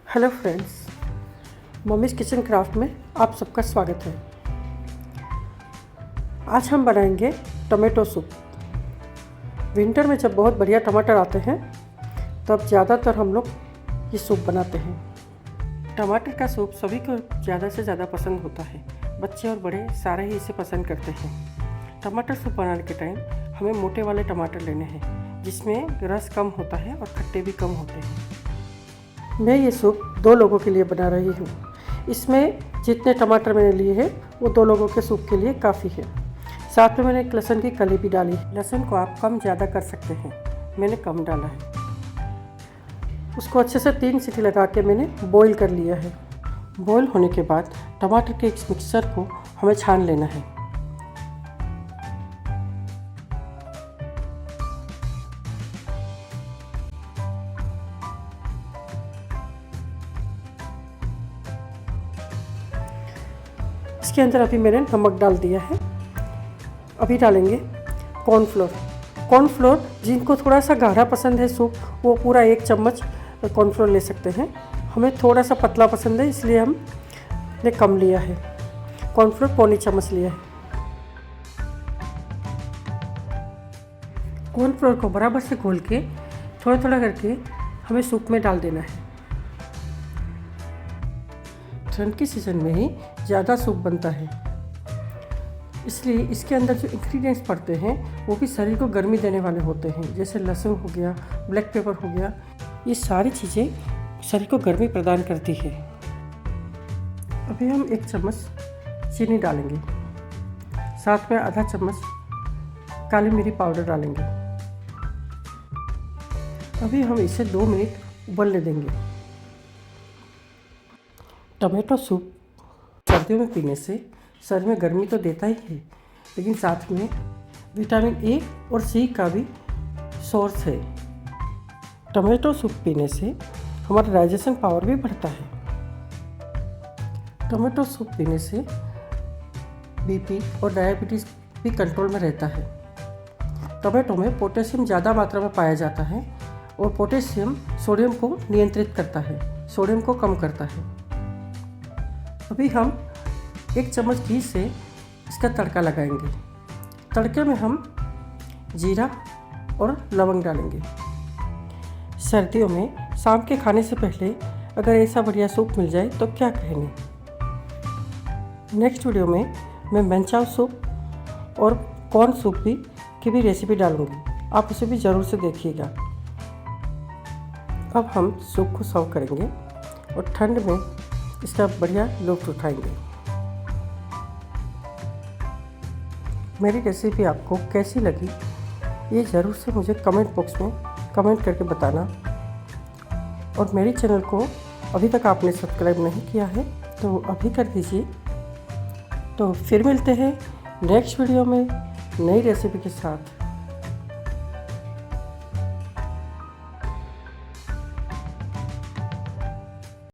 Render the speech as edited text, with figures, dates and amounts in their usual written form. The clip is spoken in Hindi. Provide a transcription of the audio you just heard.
Hello friends, mummy's kitchen craft में आप सबका स्वागत है। आज हम बनाएंगे टमाटो सूप। विंटर में जब बहुत बढ़िया टमाटर आते हैं तब ज़्यादातर हम लोग ये सूप बनाते हैं। टमाटर का सूप सभी को ज़्यादा से ज़्यादा पसंद होता है। बच्चे और बड़े सारे ही इसे पसंद करते हैं। टमाटर सूप बनाने के टाइम हमें मोटे वाले टमाटर लेने हैं जिसमें रस कम होता है और खट्टे भी कम होते हैं। मैं ये सूप 2 लोगों के लिए बना रही हूँ। इसमें जितने टमाटर मैंने लिए हैं वो 2 लोगों के सूप के लिए काफ़ी है। साथ में मैंने एक लहसुन की कली भी डाली है। लहसुन को आप कम ज़्यादा कर सकते हैं, मैंने कम डाला है। उसको अच्छे से 3 सीटी लगा के मैंने बॉईल कर लिया है। बॉईल होने के बाद टमाटर के इस मिक्सचर को हमें छान लेना है। इसके अंदर अभी मैंने नमक डाल दिया है। अभी डालेंगे कॉर्नफ्लोर। कॉर्नफ्लोर जिनको थोड़ा सा गाढ़ा पसंद है सूप, वो पूरा 1 चम्मच कॉर्नफ्लोर ले सकते हैं। हमें थोड़ा सा पतला पसंद है इसलिए हमने कम लिया है। कॉर्नफ्लोर पौनी चम्मच लिया है। कॉर्नफ्लोर को बराबर से घोल के थोड़ा थोड़ा करके हमें सूप में डाल देना है। ठंड के सीज़न में ही ज़्यादा सूप बनता है, इसलिए इसके अंदर जो इंग्रेडिएंट्स पड़ते हैं वो भी शरीर को गर्मी देने वाले होते हैं। जैसे लहसुन हो गया, ब्लैक पेपर हो गया, ये सारी चीज़ें शरीर को गर्मी प्रदान करती है। अभी हम 1 चम्मच चीनी डालेंगे, साथ में आधा चम्मच काली मिरी पाउडर डालेंगे। अभी हम इसे 2 मिनट उबलने देंगे। टमाटो सूप सर्दियों में पीने से शरीर में गर्मी तो देता ही है, लेकिन साथ में विटामिन ए और सी का भी सोर्स है। टमाटो सूप पीने से हमारा डाइजेशन पावर भी बढ़ता है। टमाटो सूप पीने से बीपी और डायबिटीज़ भी कंट्रोल में रहता है। टमाटो में पोटेशियम ज़्यादा मात्रा में पाया जाता है और पोटेशियम सोडियम को नियंत्रित करता है, सोडियम को कम करता है। अभी हम 1 चम्मच घी से इसका तड़का लगाएंगे। तड़के में हम जीरा और लवंग डालेंगे। सर्दियों में शाम के खाने से पहले अगर ऐसा बढ़िया सूप मिल जाए तो क्या कहने। नेक्स्ट वीडियो में मैं मंचाव सूप और कॉर्न सूप की भी रेसिपी डालूंगी, आप उसे भी ज़रूर से देखिएगा। अब हम सूप को सर्व करेंगे और ठंड में इसका बढ़िया लुत्फ़ उठाएंगे। मेरी रेसिपी आपको कैसी लगी ये ज़रूर से मुझे कमेंट बॉक्स में कमेंट करके बताना। और मेरे चैनल को अभी तक आपने सब्सक्राइब नहीं किया है तो अभी कर दीजिए। तो फिर मिलते हैं नेक्स्ट वीडियो में नई रेसिपी के साथ।